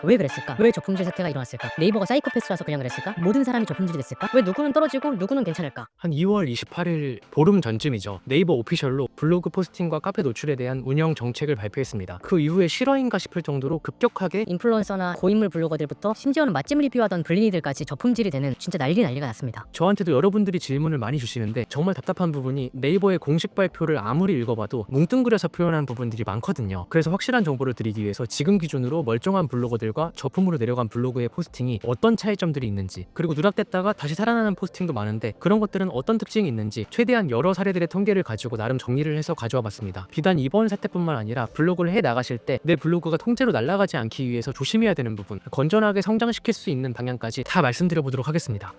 왜 그랬을까? 왜 저품질 사태가 일어났을까? 네이버가 사이코패스라서 그냥 그랬을까? 모든 사람이 저품질이 됐을까? 왜 누구는 떨어지고 누구는 괜찮을까? 한 2월 28일 보름 전쯤이죠. 네이버 오피셜로 블로그 포스팅과 카페 노출에 대한 운영 정책을 발표했습니다. 그 이후에 실화인가 싶을 정도로 급격하게 인플루언서나 고인물 블로거들부터 심지어는 맛집 리뷰하던 블린이들까지 저품질이 되는 진짜 난리가 났습니다. 저한테도 여러분들이 질문을 많이 주시는데 정말 답답한 부분이 네이버의 공식 발표를 아무리 읽어봐도 뭉뚱그려서 표현한 부분들이 많거든요. 그래서 확실한 정보를 드리기 위해서 지금 기준으로 멀쩡한 블로거들과 저품으로 내려간 블로그의 포스팅이 어떤 차이점들이 있는지, 그리고 누락됐다가 다시 살아나는 포스팅도 많은데 그런 것들은 어떤 특징이 있는지 최대한 여러 사례들의 통계를 가지고 나름 정리를 해서 가져와 봤습니다. 비단 이번 사태뿐만 아니라 블로그를 해 나가실 때 내 블로그가 통째로 날아가지 않기 위해서 조심해야 되는 부분, 건전하게 성장시킬 수 있는 방향까지 다 말씀드려 보도록 하겠습니다.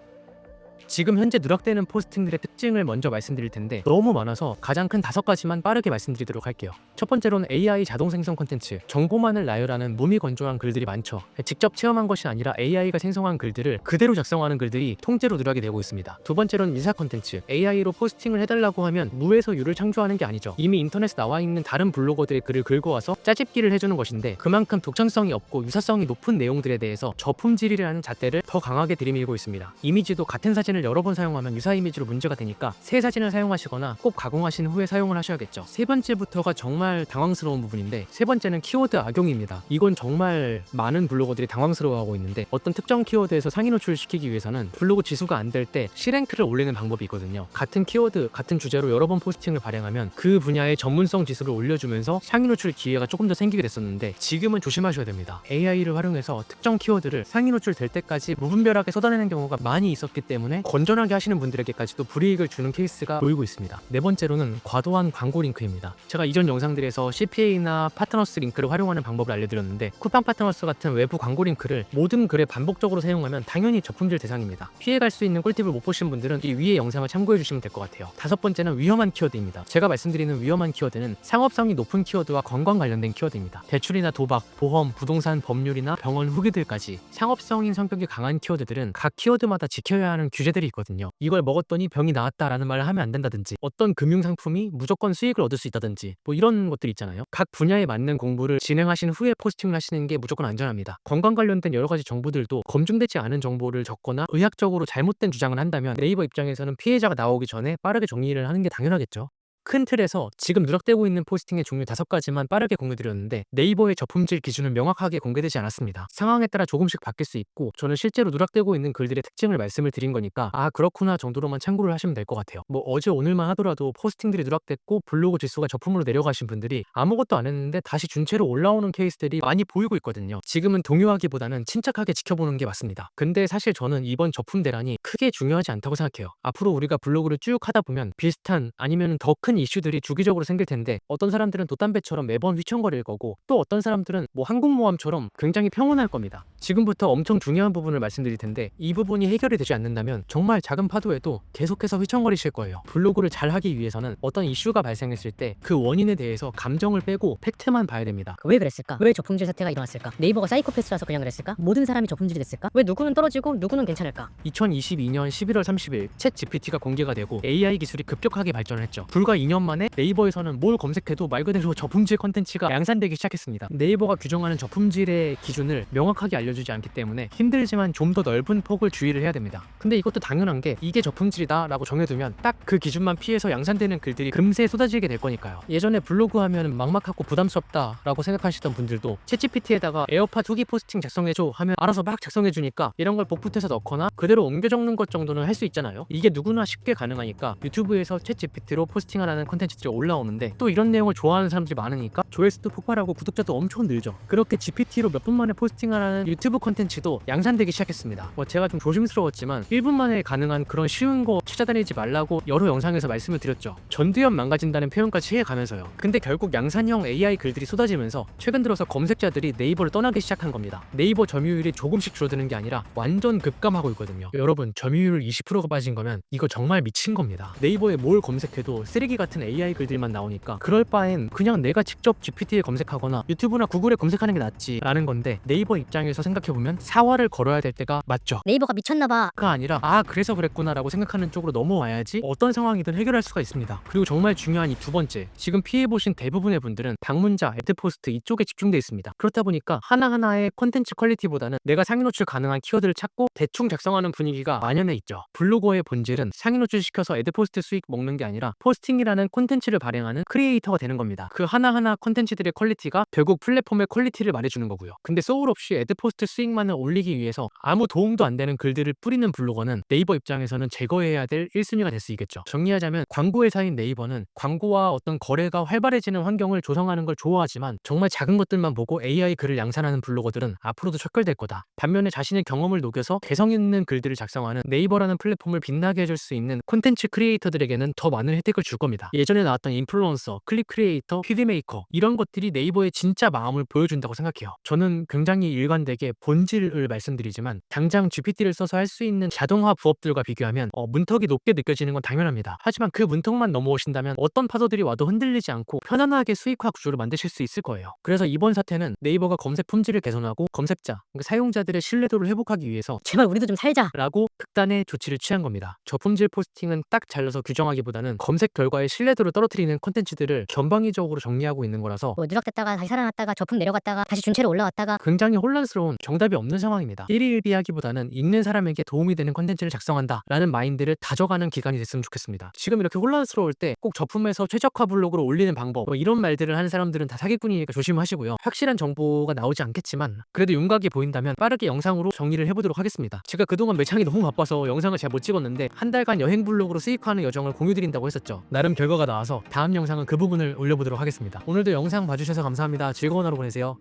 지금 현재 누락되는 포스팅들의 특징을 먼저 말씀드릴 텐데 너무 많아서 가장 큰 5가지만 빠르게 말씀드리도록 할게요. 첫 번째로는 AI 자동 생성 콘텐츠, 정보만을 나열하는 무미건조한 글들이 많죠. 직접 체험한 것이 아니라 AI가 생성한 글들을 그대로 작성하는 글들이 통째로 누락이 되고 있습니다. 두 번째로는 미사 콘텐츠, AI로 포스팅을 해달라고 하면 무에서 유를 창조하는 게 아니죠. 이미 인터넷에 나와 있는 다른 블로거들의 글을 긁어와서 짜집기를 해주는 것인데 그만큼 독창성이 없고 유사성이 높은 내용들에 대해서 저품질이라는 잣대를 더 강하게 들이밀고 있습니다. 이미지도 같은 사진을 여러 번 사용하면 유사 이미지로 문제가 되니까 새 사진을 사용하시거나 꼭 가공하신 후에 사용을 하셔야겠죠. 세 번째부터가 정말 당황스러운 부분인데, 세 번째는 키워드 악용입니다. 이건 정말 많은 블로거들이 당황스러워하고 있는데, 어떤 특정 키워드에서 상위 노출시키기 위해서는 블로그 지수가 안 될 때 C랭크를 올리는 방법이 있거든요. 같은 키워드, 같은 주제로 여러 번 포스팅을 발행하면 그 분야의 전문성 지수를 올려주면서 상위 노출 기회가 조금 더 생기게 됐었는데 지금은 조심하셔야 됩니다. AI를 활용해서 특정 키워드를 상위 노출 될 때까지 무분별하게 쏟아내는 경우가 많이 있었기 때문에 건전하게 하시는 분들에게까지도 불이익을 주는 케이스가 보이고 있습니다. 네 번째로는 과도한 광고 링크입니다. 제가 이전 영상들에서 CPA나 파트너스 링크를 활용하는 방법을 알려드렸는데, 쿠팡 파트너스 같은 외부 광고 링크를 모든 글에 반복적으로 사용하면 당연히 저품질 대상입니다. 피해갈 수 있는 꿀팁을 못 보신 분들은 이 위의 영상을 참고해 주시면 될 것 같아요. 다섯 번째는 위험한 키워드입니다. 제가 말씀드리는 위험한 키워드는 상업성이 높은 키워드와 관광 관련된 키워드입니다. 대출이나 도박, 보험, 부동산, 법률이나 병원 후기들까지 상업성인 성격이 강한 키워드들은 각 키워드마다 지켜야 하는 규제들이 있거든요. 이걸 먹었더니 병이 나았다라는 말을 하면 안 된다든지, 어떤 금융상품이 무조건 수익을 얻을 수 있다든지, 뭐 이런 것들 있잖아요. 각 분야에 맞는 공부를 진행하신 후에 포스팅을 하시는 게 무조건 안전합니다. 건강 관련된 여러 가지 정보들도 검증되지 않은 정보를 적거나 의학적으로 잘못된 주장을 한다면 네이버 입장에서는 피해자가 나오기 전에 빠르게 정리를 하는 게 당연하겠죠. 큰 틀에서 지금 누락되고 있는 포스팅의 종류 5가지만 빠르게 공유드렸는데, 네이버의 저품질 기준은 명확하게 공개되지 않았습니다. 상황에 따라 조금씩 바뀔 수 있고, 저는 실제로 누락되고 있는 글들의 특징을 말씀을 드린 거니까 아 그렇구나 정도로만 참고를 하시면 될 것 같아요. 뭐 어제 오늘만 하더라도 포스팅들이 누락됐고 블로그 지수가 저품으로 내려가신 분들이 아무것도 안 했는데 다시 준체로 올라오는 케이스들이 많이 보이고 있거든요. 지금은 동요하기보다는 침착하게 지켜보는 게 맞습니다. 근데 사실 저는 이번 저품 대란이 크게 중요하지 않다고 생각해요. 앞으로 우리가 블로그를 쭉 하다 보면 비슷한 아니면 더 큰 이슈들이 주기적으로 생길 텐데, 어떤 사람들은 돛담배처럼 매번 휘청거릴 거고, 또 어떤 사람들은 뭐 한국모함처럼 굉장히 평온할 겁니다. 지금부터 엄청 중요한 부분을 말씀드릴 텐데, 이 부분이 해결이 되지 않는다면 정말 작은 파도에도 계속해서 휘청거리실 거예요. 블로그를 잘 하기 위해서는 어떤 이슈가 발생했을 때 그 원인에 대해서 감정을 빼고 팩트만 봐야 됩니다. 왜 그랬을까? 왜 저품질 사태가 일어났을까? 네이버가 사이코패스라서 그냥 그랬을까? 모든 사람이 저품질이 됐을까? 왜 누구는 떨어지고 누구는 괜찮을까? 2022년 11월 30일 챗 GPT가 공개가 되고 AI 기술이 급격하게 발전을 했죠. 불과 2년 만에 네이버에서는 뭘 검색해도 말 그대로 저품질 컨텐츠가 양산되기 시작했습니다. 네이버가 규정하는 저품질의 기준을 명확하게 알려주지 않기 때문에 힘들지만 좀 더 넓은 폭을 주의를 해야 됩니다. 근데 이것도 당연한 게, 이게 저품질이다 라고 정해두면 딱 그 기준만 피해서 양산되는 글들이 금세 쏟아지게 될 거니까요. 예전에 블로그 하면 막막하고 부담스럽다 라고 생각하시던 분들도 챗 GPT에다가 에어팟 후기 포스팅 작성해줘 하면 알아서 막 작성해주니까 이런 걸 복붙해서 넣거나 그대로 옮겨 적는 것 정도는 할 수 있잖아요. 이게 누구나 쉽게 가능하니까 유튜브에서 챗 GPT로 포스팅하라는 콘텐츠들이 올라오는데, 또 이런 내용을 좋아하는 사람들이 많으니까 조회수도 폭발하고 구독자도 엄청 늘죠. 그렇게 GPT로 몇 분 만에 포스팅하라는 유튜브 콘텐츠도 양산되기 시작했습니다. 제가 좀 조심스러웠지만 1분 만에 가능한 그런 쉬운 거 찾아다니지 말라고 여러 영상에서 말씀을 드렸죠. 전두엽 망가진다는 표현까지 해가면서요. 근데 결국 양산형 AI 글들이 쏟아지면서 최근 들어서 검색자들이 네이버를 떠나기 시작한 겁니다. 네이버 점유율이 조금씩 줄어드는 게 아니라 완전 급감하고 있거든요. 여러분, 점유율 20%가 빠진 거면 이거 정말 미친 겁니다. 네이버에 뭘 검색해도 쓰레기 같은 AI 글들만 나오니까 그럴 바엔 그냥 내가 직접 GPT에 검색하거나 유튜브나 구글에 검색하는 게 낫지 라는 건데, 네이버 입장에서 생각해보면 사활을 걸어야 될 때가 맞죠. 네이버가 미쳤나봐. 가 아니라 그래서 그랬구나 라고 생각하는 쪽으로 넘어와야지 어떤 상황이든 해결할 수가 있습니다. 그리고 정말 중요한 이 두 번째, 지금 피해보신 대부분의 분들은 방문자, 애드포스트 이쪽에 집중돼 있습니다. 그렇다 보니까 하나하나의 콘텐츠 퀄리티보다는 내가 상위 노출 가능한 키워드를 찾고 대충 작성하는 분위기가 만연해 있죠. 블로거의 본질은 상위 노출 시켜서 애드포스트 수익 먹는 게 아니라 포스팅이라는 콘텐츠를 발행하는 크리에이터가 되는 겁니다. 그 하나하나 콘텐츠들의 퀄리티가 결국 플랫폼의 퀄리티를 말해주는 거고요. 근데 소울 없이 애드포스트 수익만을 올리기 위해서 아무 도움도 안 되는 글들을 뿌리는 블로거는 네이버 입장에서는 제거해야 될 1순위가 될 수 있겠죠. 정리하자면 광고 회사인 네이버는 광고와 어떤 거래가 활발해지는 환경을 조성하는 걸 좋아하지만 정말 작은 것들만 보고 AI 글을 양산하는 블로거들은 앞으로도 척결될 거다. 반면에 자신의 경험을 녹여서 개성 있는 글들을 작성하는 네이버라는 플랫폼을 빛나게 해줄 수 있는 콘텐츠 크리에이터들에게는 더 많은 혜택을 줄 겁니다. 예전에 나왔던 인플루언서, 클립 크리에이터, 퀴드메이커 이런 것들이 네이버의 진짜 마음을 보여준다고 생각해요. 저는 굉장히 일관되게 본질을 말씀드리지만 당장 GPT를 써서 할 수 있는 자동화 부업들과 비교하면 문턱이 높게 느껴지는 건 당연합니다. 하지만 그 문턱만 넘어오신다면 어떤 파도들이 와도 흔들리지 않고 편안하게 수익화 구조를 만드실 수 있을 거예요. 그래서 이번 사태는 네이버가 검색 품질을 개선하고 검색자, 그러니까 사용자들의 신뢰도를 회복하기 위해서 제발 우리도 좀 살자. 라고 극단의 조치를 취한 겁니다. 저품질 포스팅은 딱 잘라서 규정하기보다는 검색 결과의 신뢰도를 떨어뜨리는 콘텐츠들을 전방위적으로 정리하고 있는 거라서 뭐 누락됐다가 다시 살아났다가 저품 내려갔다가 다시 준체로 올라왔다가 굉장히 혼란스러운, 정답이 없는 상황입니다. 일희일비하기보다는 읽는 사람에게 도움이 되는 콘텐츠를 작성한다 라는 마인드를 다져가는 기간이 됐으면 좋겠습니다. 지금 이렇게 혼란스러울 때 꼭 저품에서 최적화 블로그로 올리는 방법 이런 말들을 하는 사람들은 다 사기꾼이니까 조심하시고요. 확실한 정보가 나오지 않겠지만 그래도 윤곽이 보인다면 빠르게 영상으로 정리를 해보도록 하겠습니다. 제가 그동안 매창이 너무 바빠서 영상을 잘 못 찍었는데 한 달간 여행 블로그로 수익화하는 여정을 공유드린다고 했었죠. 나름 결과가 나와서 다음 영상은 그 부분을 올려보도록 하겠습니다. 오늘도 영상 봐주셔서 감사합니다. 즐거운 하루 보내세요.